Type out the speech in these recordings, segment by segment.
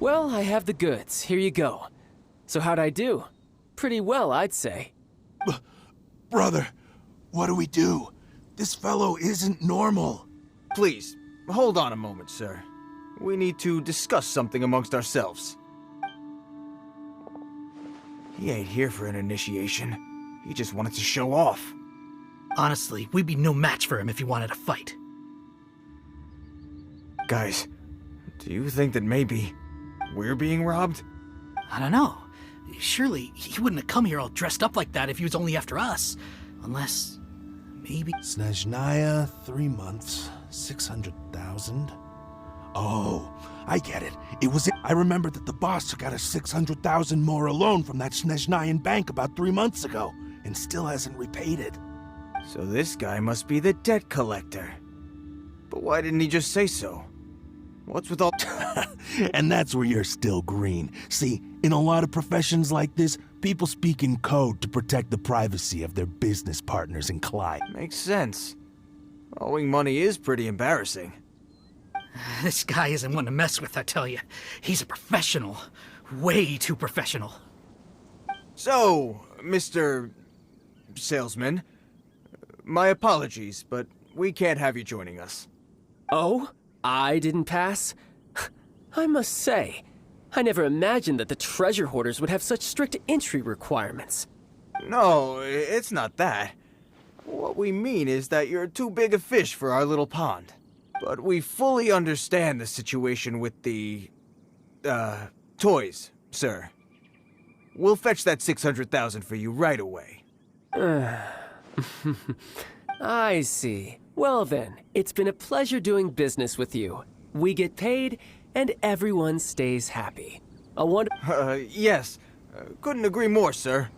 Well, I have the goods. Here you go. So how'd I do? Pretty well, I'd say. Brother, what do we do? This fellow isn't normal. Please, hold on a moment, sir. We need to discuss something amongst ourselves. He ain't here for an initiation. He just wanted to show off. Honestly, we'd be no match for him if he wanted to fight. Guys, do you think that maybe we're being robbed? I don't know. Surely, he wouldn't have come here all dressed up like that if he was only after us. Unless... maybe... Snezhnaya, 3 months, 600,000. Oh, I get it. I remember that the boss took out a 600,000 more loan from that Snezhnayan bank about 3 months ago, and still hasn't repaid it. So this guy must be the debt collector. But why didn't he just say so? What's with all... And that's where you're still green. See, in a lot of professions like this, people speak in code to protect the privacy of their business partners and clients. Makes sense. Owing money is pretty embarrassing. This guy isn't one to mess with, I tell you. He's a professional. Way too professional. So, Mr. Salesman, my apologies, but we can't have you joining us. Oh? I didn't pass? I must say, I never imagined that the treasure hoarders would have such strict entry requirements. No, it's not that. What we mean is that you're too big a fish for our little pond. But we fully understand the situation with the, toys, sir. We'll fetch that 600,000 for you right away. I see. Well then, it's been a pleasure doing business with you. We get paid, and everyone stays happy. Yes. Couldn't agree more, sir.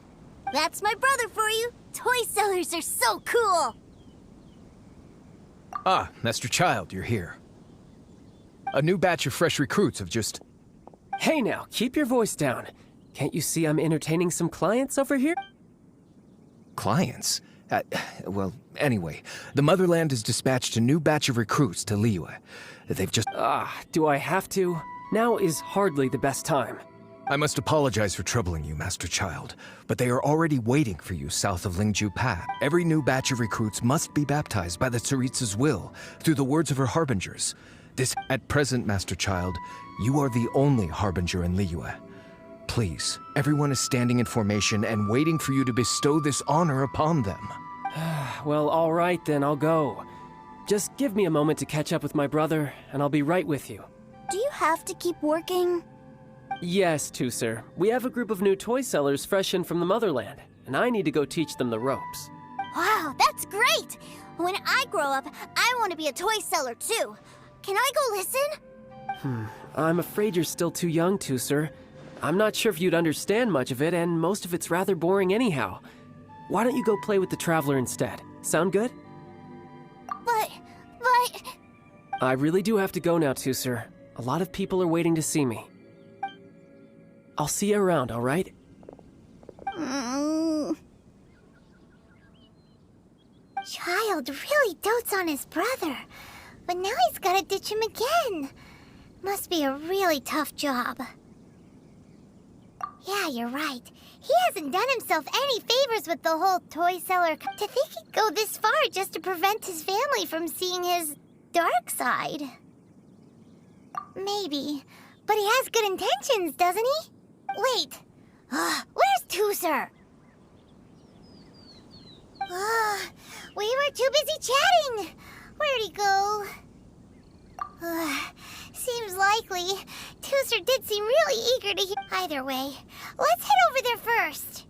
That's my brother for you. Toy sellers are so cool. Ah, Master Childe, you're here. A new batch of fresh recruits have just... Hey now, keep your voice down. Can't you see I'm entertaining some clients over here? Clients? Well, anyway, the Motherland has dispatched a new batch of recruits to Liyue. They've just... Do I have to? Now is hardly the best time. I must apologize for troubling you, Master Childe, but they are already waiting for you south of Lingju Pass. Every new batch of recruits must be baptized by the Tsaritsa's will, through the words of her harbingers. At present, Master Childe, you are the only harbinger in Liyue. Please, everyone is standing in formation and waiting for you to bestow this honor upon them. Well, all right then, I'll go. Just give me a moment to catch up with my brother, and I'll be right with you. Do you have to keep working? Yes, sir. We have a group of new toy sellers fresh in from the Motherland, and I need to go teach them the ropes. Wow, that's great! When I grow up, I want to be a toy seller too. Can I go listen? I'm afraid you're still too young sir. I'm not sure if you'd understand much of it, and most of it's rather boring anyhow. Why don't you go play with the Traveler instead? Sound good? But... I really do have to go now, sir. A lot of people are waiting to see me. I'll see you around, all right? Childe really dotes on his brother, but now he's gotta ditch him again. Must be a really tough job. Yeah, you're right. He hasn't done himself any favors with the whole toy seller. To think he'd go this far just to prevent his family from seeing his dark side. Maybe, but he has good intentions, doesn't he? Wait, where's Tooser? We were too busy chatting. Where'd he go? Seems likely. Tooser did seem really eager to hear. Either way, let's head over there first.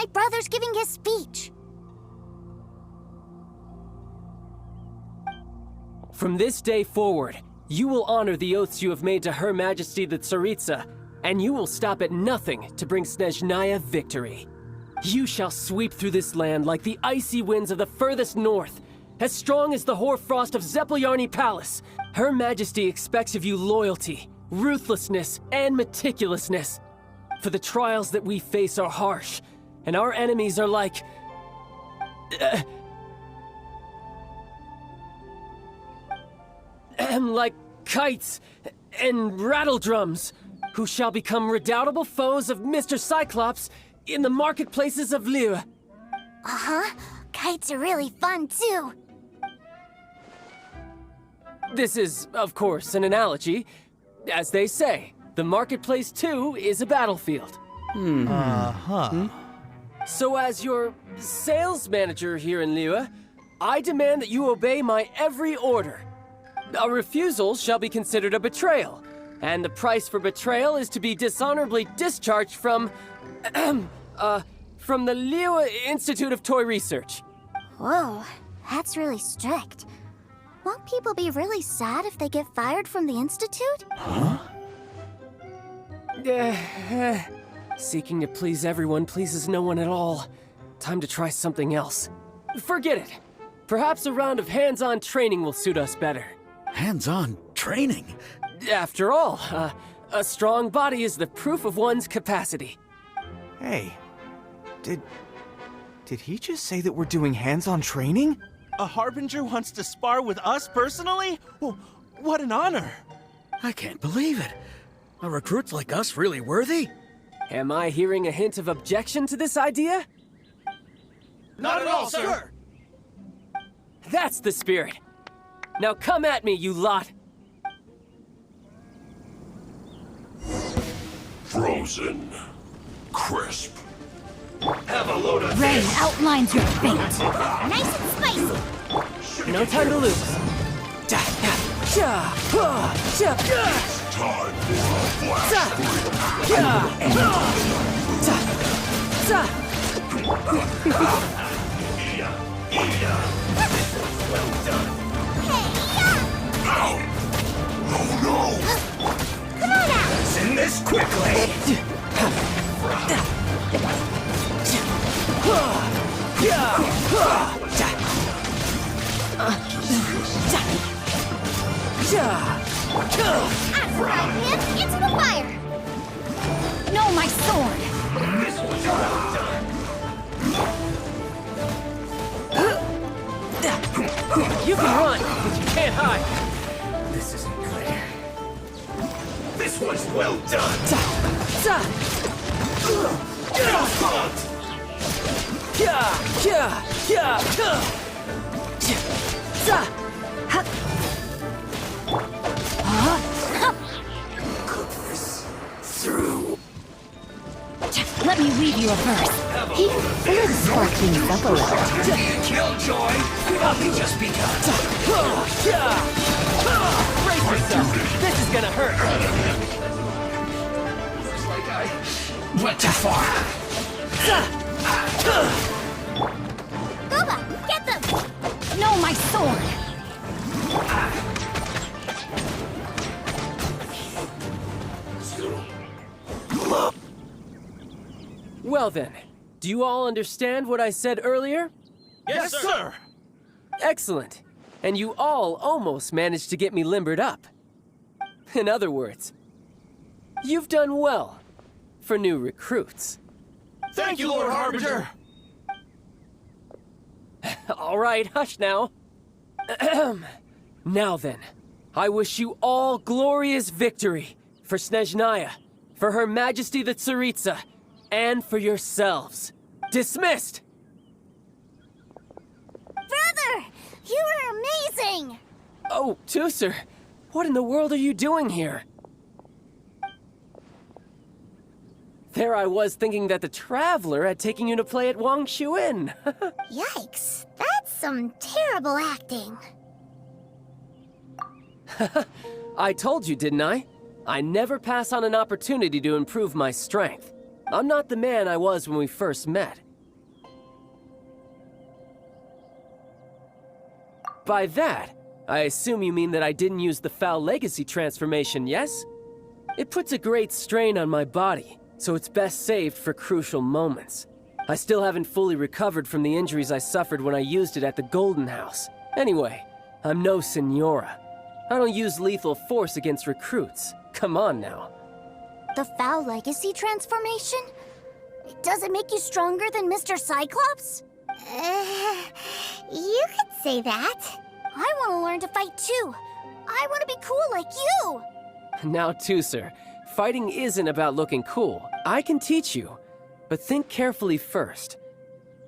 my brother's giving his speech. From this day forward, you will honor the oaths you have made to Her Majesty the Tsaritsa, and you will stop at nothing to bring Snezhnaya victory. You shall sweep through this land like the icy winds of the furthest north, as strong as the hoarfrost of Zepelyarny Palace. Her Majesty expects of you loyalty, ruthlessness, and meticulousness. For the trials that we face are harsh, and our enemies are like... like kites and rattledrums, who shall become redoubtable foes of Mr. Cyclops in the marketplaces of Liyue. Uh-huh. Kites are really fun, too. This is, of course, an analogy. As they say, the marketplace, too, is a battlefield. So as your sales manager here in Liyue, I demand that you obey my every order. A refusal shall be considered a betrayal, and the price for betrayal is to be dishonorably discharged from the Liyue Institute of Toy Research. Whoa, that's really strict. Won't people be really sad if they get fired from the Institute? Seeking to please everyone pleases no one at all. Time to try something else. Forget it. Perhaps a round of hands-on training will suit us better. Hands-on training? After all, a strong body is the proof of one's capacity. Hey, did he just say that we're doing hands-on training? A Harbinger wants to spar with us personally? Oh, what an honor! I can't believe it. Are recruits like us really worthy? Am I hearing a hint of objection to this idea? Not at all, sir! That's the spirit. Now come at me, you lot! Frozen. Crisp. Have a load of Rain this. outlines your fate. Nice and spicy. No time to lose. Time for a Well done. Ow! Oh no! Come on out. Let's end this quickly. Axe right hand into the fire. No, my sword. This was well done. You can run, but you can't hide. This isn't good. This one's well done. Cook this through. Let me read you a verse. He feels spark things up a little. Killjoy, I'll be just begun. Brace yourself. This is gonna hurt. Looks like I went too far. Goba, get them. No, my sword. Well then, do you all understand what I said earlier? Yes, sir! Excellent. And you all almost managed to get me limbered up. In other words, you've done well for new recruits. Thank you, Lord Harbinger! All right, hush now. Now then, I wish you all glorious victory for Snezhnaya, for Her Majesty the Tsaritsa, and for yourselves. Dismissed! Brother, you are amazing. Oh, Tusser, what in the world are you doing here? There I was thinking that the Traveler had taken you to play at Wang Shuin. Yikes, that's some terrible acting. I told you, didn't I? I never pass on an opportunity to improve my strength. I'm not the man I was when we first met. By that, I assume you mean that I didn't use the Foul Legacy transformation, yes? It puts a great strain on my body, so it's best saved for crucial moments. I still haven't fully recovered from the injuries I suffered when I used it at the Golden House. Anyway, I'm no Senora. I don't use lethal force against recruits. Come on now. The Foul Legacy transformation? Does it make you stronger than Mr. Cyclops? You could say that. I want to learn to fight too. I want to be cool like you. Now, Tooser, fighting isn't about looking cool. I can teach you. But think carefully first.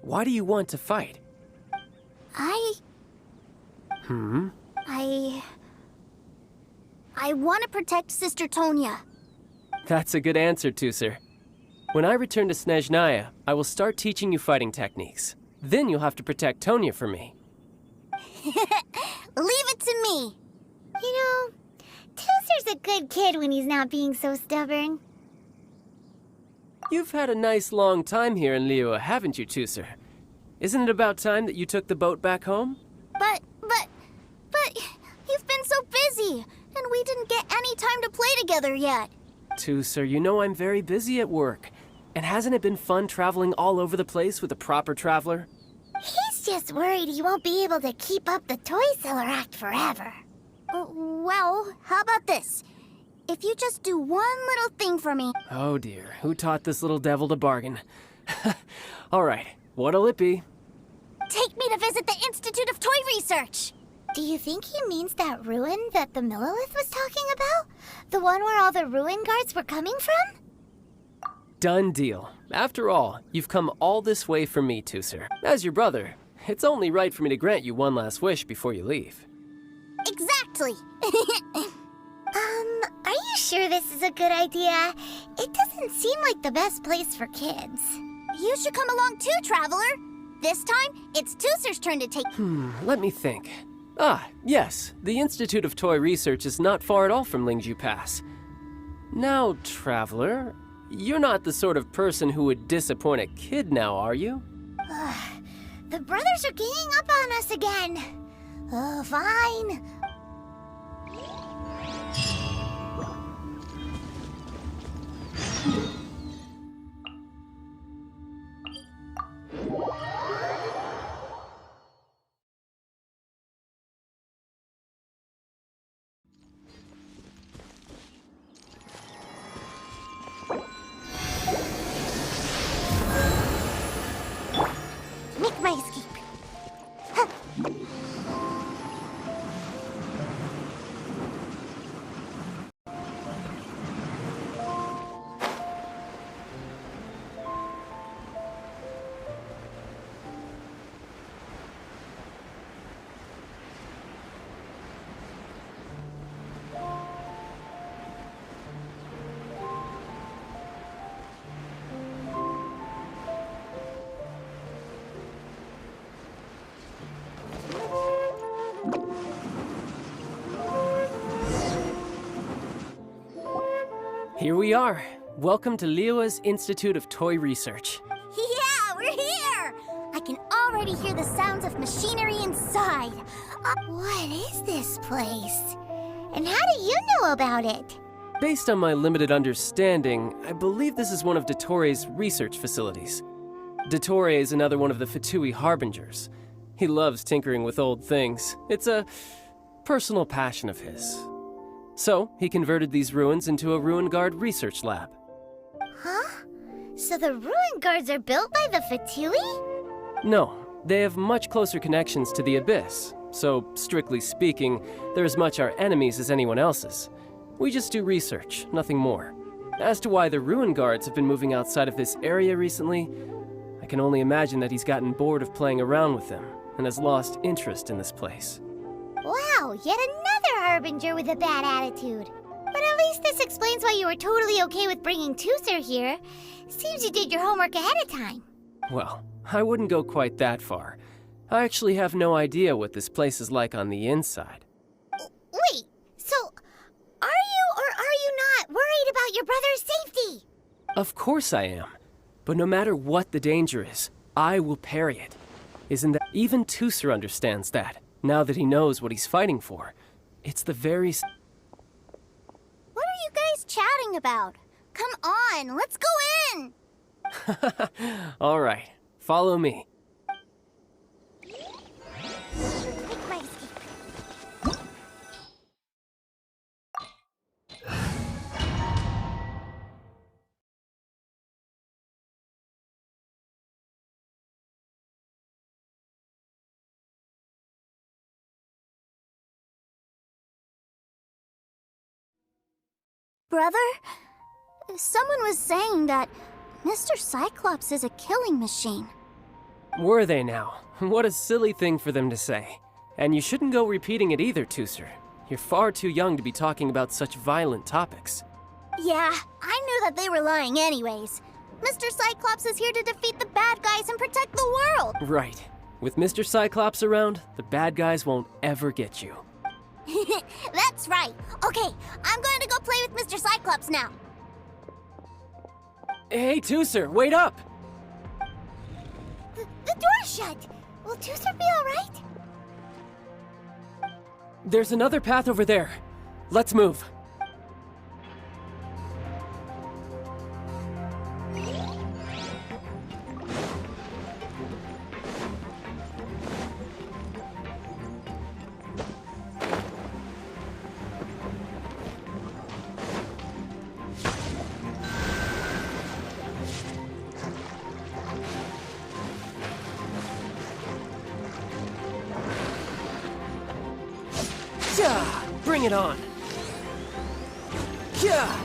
Why do you want to fight? I want to protect Sister Tonya. That's a good answer, Tooser. When I return to Snezhnaya, I will start teaching you fighting techniques. Then you'll have to protect Tonya for me. Leave it to me. You know, Tooser's a good kid when he's not being so stubborn. You've had a nice long time here in Liyue, haven't you, Tooser? Isn't it about time that you took the boat back home? But, you've been so busy, and we didn't get any time to play together yet. Tooser, you know I'm very busy at work. And hasn't it been fun traveling all over the place with a proper traveler? He's just worried he won't be able to keep up the toy seller act forever. Well, how about this? If you just do one little thing for me... Oh dear, who taught this little devil to bargain? All right, what'll it be? Take me to visit the Institute of Toy Research! Do you think he means that ruin that the Millilith was talking about? The one where all the ruin guards were coming from? Done deal. After all, you've come all this way for me, Tooser. As your brother, it's only right for me to grant you one last wish before you leave. Exactly! Are you sure this is a good idea? It doesn't seem like the best place for kids. You should come along too, Traveler! This time, it's Tooser's turn to take... Let me think. Ah, yes, the Institute of Toy Research is not far at all from Lingju Pass. Now, Traveler, you're not the sort of person who would disappoint a kid now, are you? The brothers are ganging up on us again. Oh, fine. Make my escape. Huh. Here we are. Welcome to Liyue's Institute of Toy Research. Yeah, we're here! I can already hear the sounds of machinery inside. What is this place? And how do you know about it? Based on my limited understanding, I believe this is one of Dottoro's research facilities. Dottore is another one of the Fatui Harbingers. He loves tinkering with old things. It's a personal passion of his. So, he converted these ruins into a Ruin Guard research lab. Huh? So the ruin guards are built by the Fatui? No, they have much closer connections to the Abyss. So, strictly speaking, they're as much our enemies as anyone else's. We just do research, nothing more. As to why the Ruin Guards have been moving outside of this area recently, I can only imagine that he's gotten bored of playing around with them and has lost interest in this place. Wow, yet another Harbinger with a bad attitude. But at least this explains why you were totally okay with bringing Tooser here. Seems you did your homework ahead of time. Well, I wouldn't go quite that far. I actually have no idea what this place is like on the inside. Wait, so are you or are you not worried about your brother's safety? Of course I am. But no matter what the danger is, I will parry it. Isn't that... Even Tooser understands that. now that he knows what he's fighting for. It's the very... What are you guys chatting about? Come on, let's go in! All right, follow me. Take my escape. Brother, someone was saying that Mr. Cyclops is a killing machine. Were they now? What a silly thing for them to say. And you shouldn't go repeating it either, Tooser. You're far too young to be talking about such violent topics. Yeah, I knew that they were lying anyways. Mr. Cyclops is here to defeat the bad guys and protect the world. Right. With Mr. Cyclops around, the bad guys won't ever get you. That's right. Okay, I'm going to go play with Mr. Cyclops now. Hey, Tooser, wait up! The door's shut. Will Tooser be alright? There's another path over there. Let's move. Yeah, bring it on. Yeah.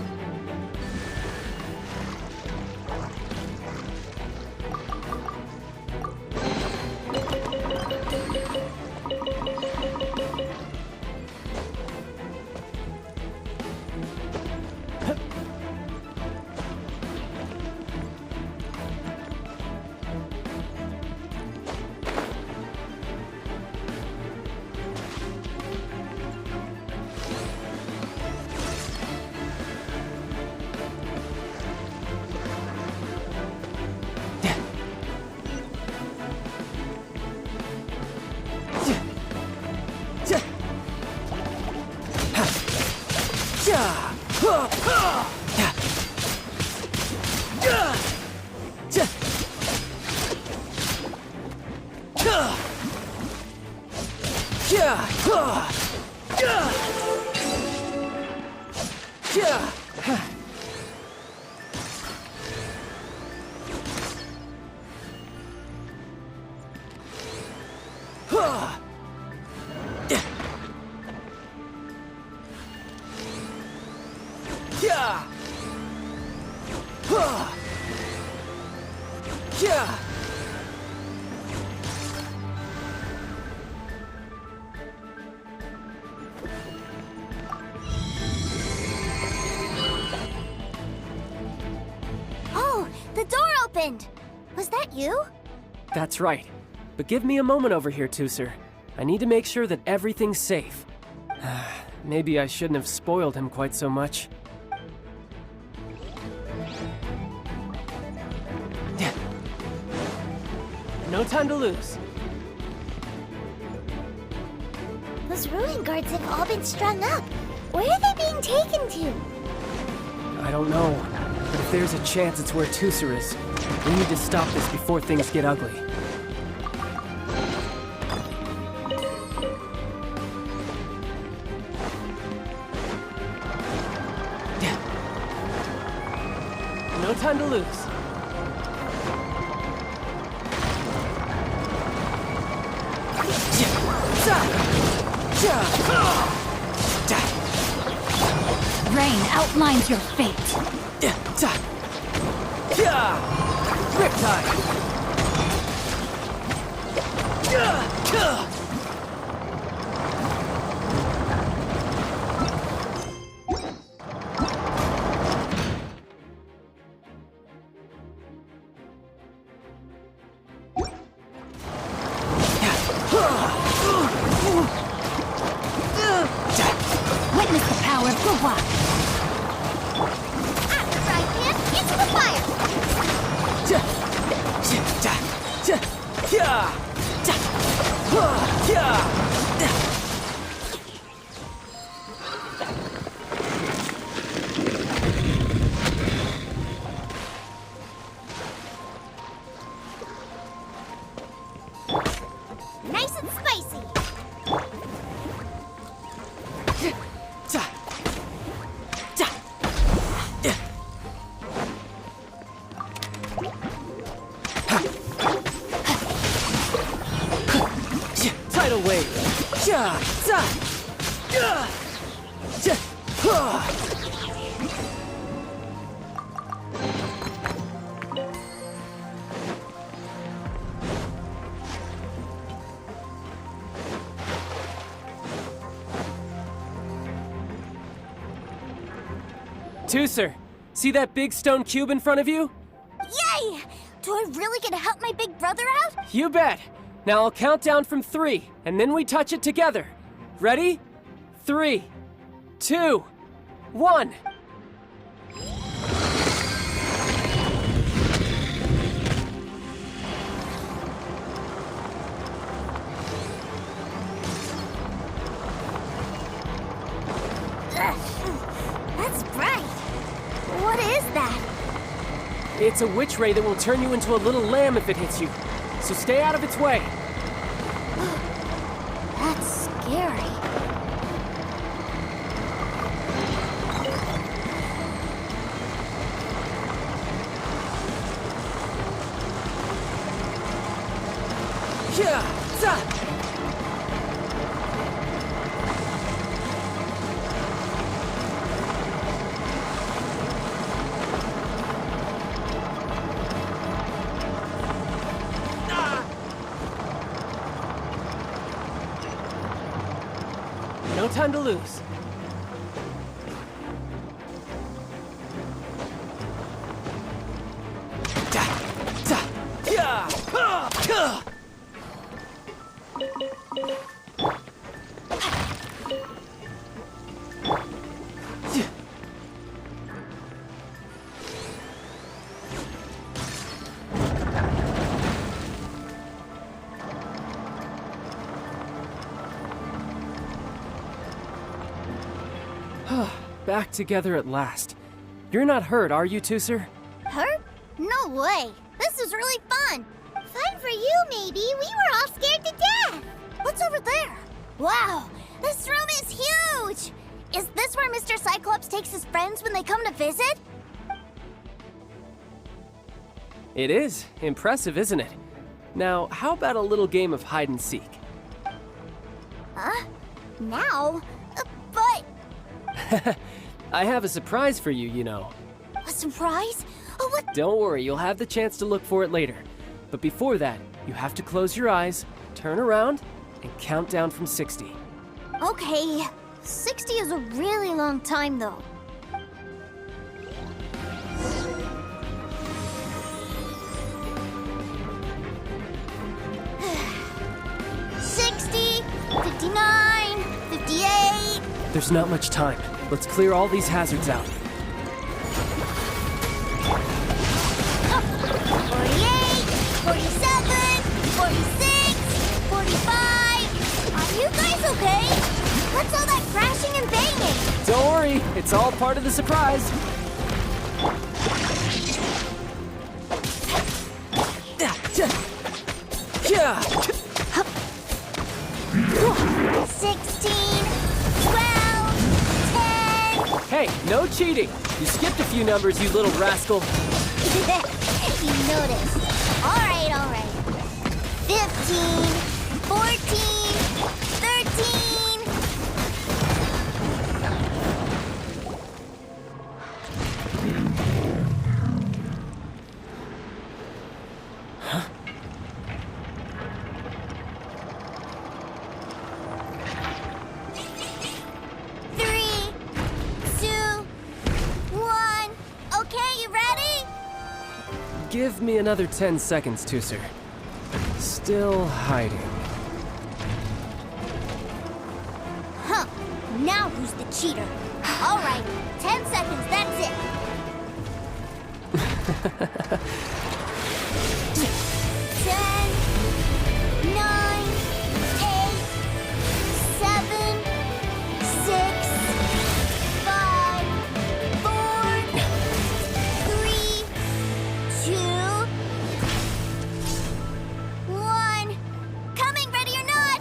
Oh, the door opened. Was that you? That's right. But give me a moment over here, Tooser. I need to make sure that everything's safe. Maybe I shouldn't have spoiled him quite so much. No time to lose. Those ruin guards have all been strung up. Where are they being taken to? I don't know, but if there's a chance it's where Tooser is, we need to stop this before things get ugly. No time to lose. Rain outlines your fate. Riptide! Witness the power of Gua. After right hand, into the fire! tidal wave. Ja, za, ja, ja, ha. Tooser, see that big stone cube in front of you? Yay! Do I really get to help my big brother out? You bet. Now I'll count down from 3, and then we touch it together. Ready? 3, 2, 1. That's bright. What is that? It's a witch ray that will turn you into a little lamb if it hits you. So stay out of its way. That's scary. Yeah, za. No time to lose. Da, da, ya, ha, ha. Back together at last. You're not hurt, are you, Tooser? Hurt? No way. This is really fun. Fun for you, maybe. We were all scared to death. What's over there? Wow, this room is huge. Is this where Mr. Cyclops takes his friends when they come to visit? It is. Impressive, isn't it? Now, how about a little game of hide and seek? Huh? Now? But... I have a surprise for you, you know. A surprise? Oh, what? Don't worry, you'll have the chance to look for it later. But before that, you have to close your eyes, turn around, and count down from 60. Okay. 60 is a really long time, though. There's not much time. Let's clear all these hazards out. 48, 47, 46, 45. Are you guys okay? What's all that crashing and banging? Don't worry, it's all part of the surprise. Yeah. 16, 12, 10. Hey, no cheating. You skipped a few numbers, you little rascal. You noticed. All right. 15, 14, 13. Huh? Give me another 10 seconds, Tooser. Still hiding. Huh. Now who's the cheater? All right, 10 seconds, that's it. 10, 9, 8, 7, 6, 5, 4, 3, 2, 1. Coming, ready or not?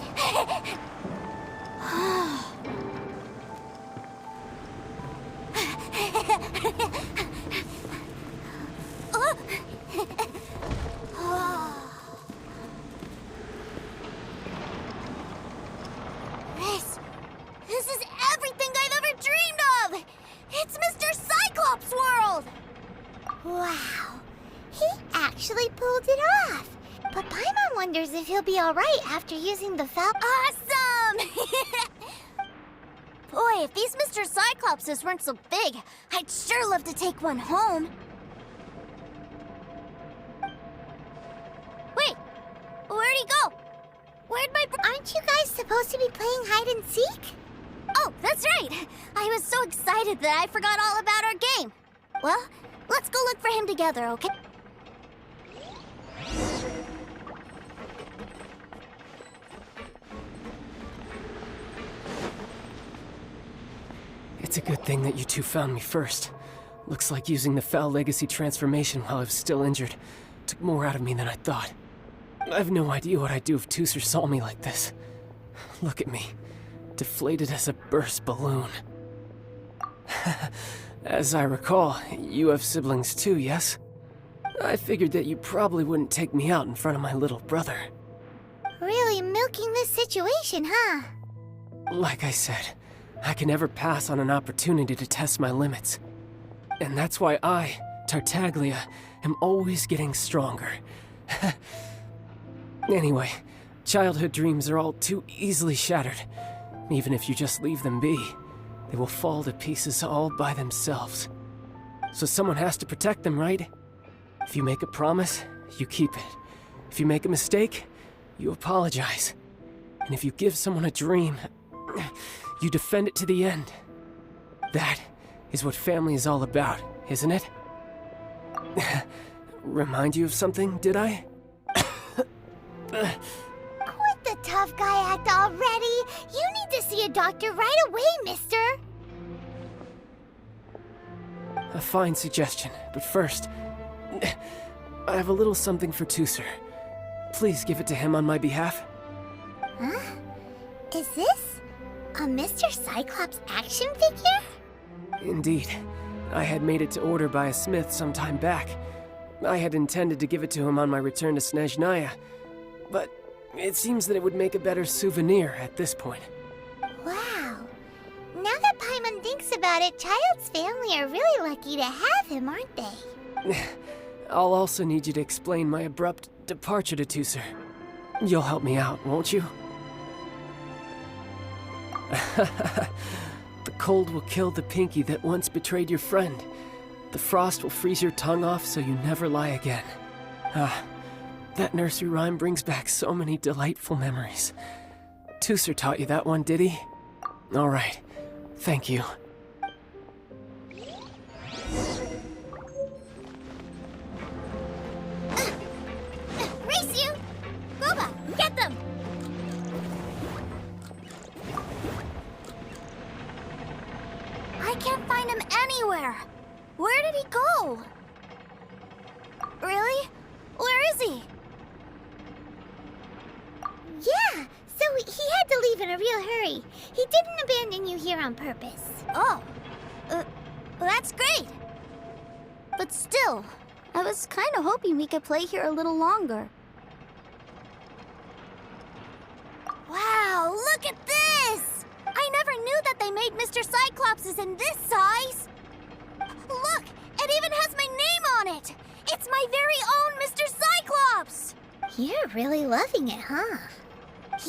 actually pulled it off. But Paimon wonders if he'll be alright after using the foul. Awesome! Boy, if these Mr. Cyclopses weren't so big, I'd sure love to take one home. Wait, where'd he go? Where'd my Aren't you guys supposed to be playing hide and seek? Oh, that's right! I was so excited that I forgot all about our game. Well, let's go look for him together, okay? It's a good thing that you two found me first. Looks like using the Foul Legacy transformation while I was still injured took more out of me than I thought. I have no idea what I'd do if Tooser saw me like this. Look at me, deflated as a burst balloon. As I recall, you have siblings too, yes? I figured that you probably wouldn't take me out in front of my little brother. Really milking this situation, huh? Like I said, I can never pass on an opportunity to test my limits. And that's why I, Tartaglia, am always getting stronger. Anyway, childhood dreams are all too easily shattered. Even if you just leave them be, they will fall to pieces all by themselves. So someone has to protect them, right? If you make a promise, you keep it. If you make a mistake, you apologize. And if you give someone a dream, you defend it to the end. That is what family is all about, isn't it? Remind you of something, did I? Quit the tough guy act already! You need to see a doctor right away, mister! A fine suggestion, but first, I have a little something for Tooser. Please give it to him on my behalf. Huh? Is this a Mr. Cyclops action figure? Indeed. I had made it to order by a smith some time back. I had intended to give it to him on my return to Snezhnaya, but it seems that it would make a better souvenir at this point. Wow. Now that Paimon thinks about it, Child's family are really lucky to have him, aren't they? I'll also need you to explain my abrupt departure to Tooser. You'll help me out, won't you? The cold will kill the pinky that once betrayed your friend. The frost will freeze your tongue off so you never lie again. Ah, that nursery rhyme brings back so many delightful memories. Tooser taught you that one, did he? All right, thank you. Race you! Boba, get them! I can't find him anywhere. Where did he go? Really? Where is he? Yeah, so he had to leave in a real hurry. He didn't abandon you here on purpose. Oh, that's great. But still, I was kind of hoping we could play here a little longer. Wow, look at this! I never knew that they made Mr. Cyclopses in this size. Look, it even has my name on it! It's my very own Mr. Cyclops! You're really loving it, huh?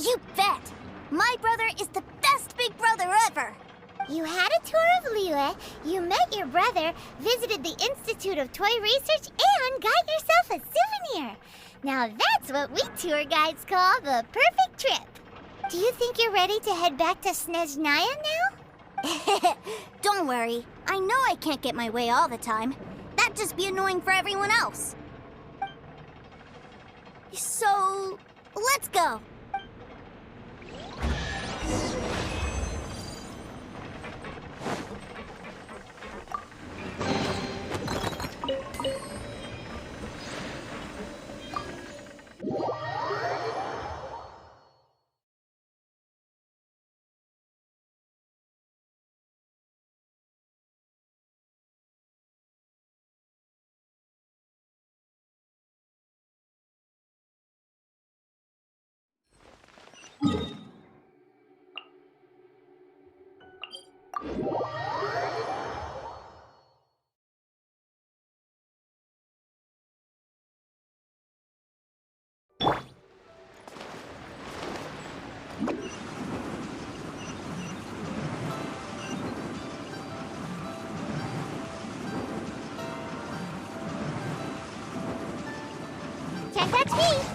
You bet! My brother is the best big brother ever! You had a tour of Liyue, you met your brother, visited the Institute of Toy Research, and got yourself a souvenir! Now that's what we tour guides call the perfect trip! Do you think you're ready to head back to Snezhnaya now? Don't worry. I know I can't get my way all the time. That'd just be annoying for everyone else. So, let's go. Can't catch me!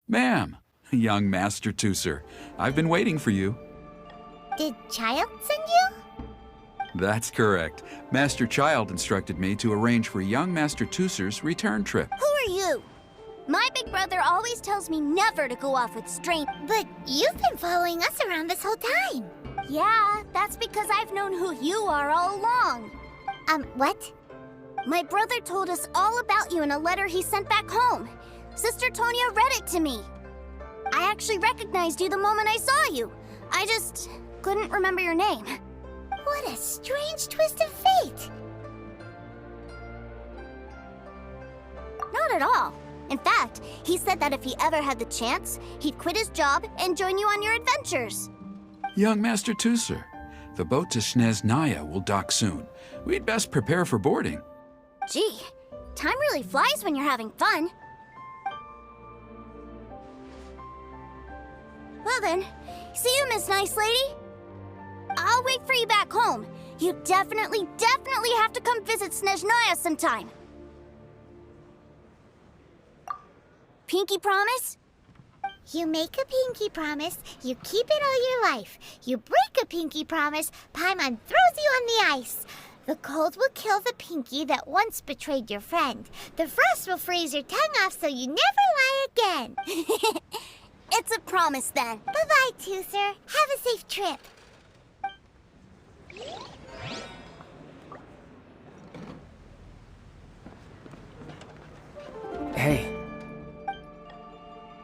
Ma'am, young Master Tooser, I've been waiting for you. Did Child send you? That's correct. Master Child instructed me to arrange for young Master Tooser's return trip. Who are you? My big brother always tells me never to go off with strangers. But you've been following us around this whole time. Yeah, that's because I've known who you are all along. What? My brother told us all about you in a letter he sent back home. Sister Tonya read it to me. I actually recognized you the moment I saw you. I just couldn't remember your name. What a strange twist of fate. Not at all. In fact, he said that if he ever had the chance, he'd quit his job and join you on your adventures. Young Master Tooser, the boat to Snezhnaya will dock soon. We'd best prepare for boarding. Gee, time really flies when you're having fun. Well then, see you, Miss Nice Lady. I'll wait for you back home. You definitely have to come visit Snezhnaya sometime. Pinky promise? You make a pinky promise, you keep it all your life. You break a pinky promise, Paimon throws you on the ice. The cold will kill the pinky that once betrayed your friend. The frost will freeze your tongue off so you never lie again. It's a promise then. Bye-bye, Tooser. Have a safe trip. Hey,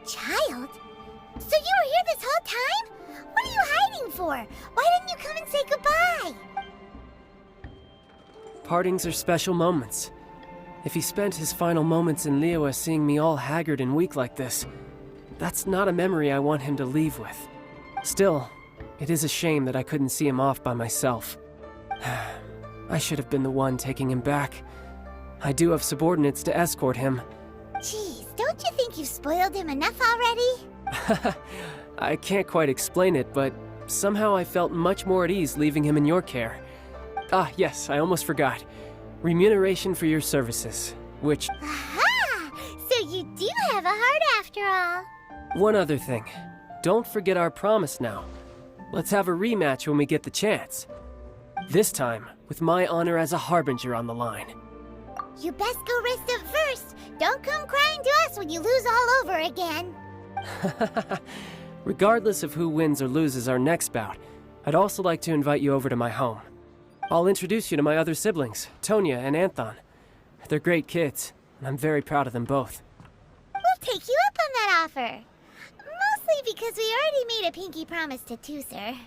Child? So you were here this whole time? What are you hiding for? Why didn't you come and say goodbye? partings are special moments. If he spent his final moments in Liyue seeing me all haggard and weak like this, that's not a memory I want him to leave with. Still, it is a shame that I couldn't see him off by myself. I should have been the one taking him back. I do have subordinates to escort him. Jeez, don't you think you've spoiled him enough already? I can't quite explain it, but somehow I felt much more at ease leaving him in your care. Ah, yes, I almost forgot. Remuneration for your services, which... Aha! So you do have a heart after all. One other thing. Don't forget our promise now. Let's have a rematch when we get the chance. This time, with my honor as a harbinger on the line. You best go rest up first. Don't come crying to us when you lose all over again. Regardless of who wins or loses our next bout, I'd also like to invite you over to my home. I'll introduce you to my other siblings, Tonya and Anthon. They're great kids, and I'm very proud of them both. We'll take you up on that offer. Mostly because we already made a pinky promise to Tooser.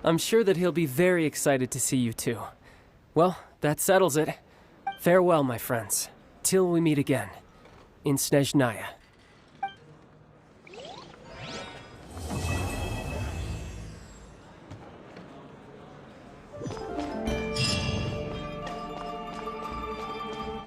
I'm sure that he'll be very excited to see you too. Well, that settles it. Farewell, my friends. Till we meet again. In Snezhnaya.